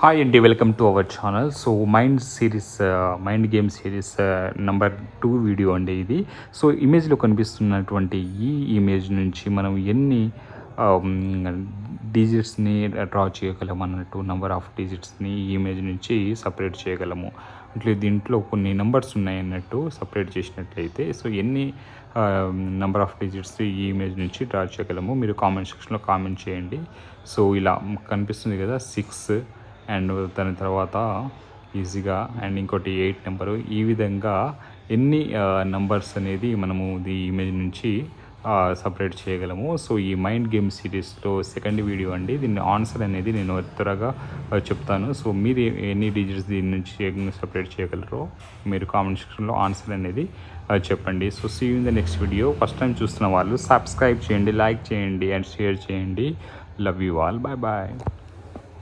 Hi అండి, welcome to our channel. So mind game series number 2 video అండి ఇది. So ఇమేజ్లో కనిపిస్తున్నటువంటి ఈ ఇమేజ్ నుంచి మనం ఎన్ని డిజిట్స్ని డ్రా చేయగలం అన్నట్టు, నెంబర్ ఆఫ్ డిజిట్స్ని ఈ ఇమేజ్ నుంచి సపరేట్ చేయగలము. అంటే దీంట్లో కొన్ని నెంబర్స్ ఉన్నాయి అన్నట్టు సపరేట్ చేసినట్లయితే సో ఎన్ని నెంబర్ ఆఫ్ డిజిట్స్ ఈ ఇమేజ్ నుంచి డ్రా చేయగలము మీరు కామెంట్ సెక్షన్లో కామెంట్ చేయండి. సో ఇలా కనిపిస్తుంది కదా 6 అండ్ దాని తర్వాత ఈజీగా అండ్ ఇంకోటి 8 నెంబరు. ఈ విధంగా ఎన్ని నంబర్స్ అనేది మనము ఈ ఇమేజ్ నుంచి సపరేట్ చేయగలము. సో ఈ మైండ్ గేమ్ సిరీస్లో సెకండ్ వీడియో అండి. దీన్ని ఆన్సర్ అనేది నేను త్వరగా చెప్తాను. సో మీరు ఎన్ని డిజిట్స్ దీని నుంచి సపరేట్ చేయగలరో మీరు కామెంట్ సెక్షన్లో ఆన్సర్ అనేది చెప్పండి. So see in the next video. First time చూస్తున్న వాళ్ళు సబ్స్క్రైబ్ చేయండి, లైక్ చేయండి అండ్ షేర్ చేయండి. Love you all. Bye bye.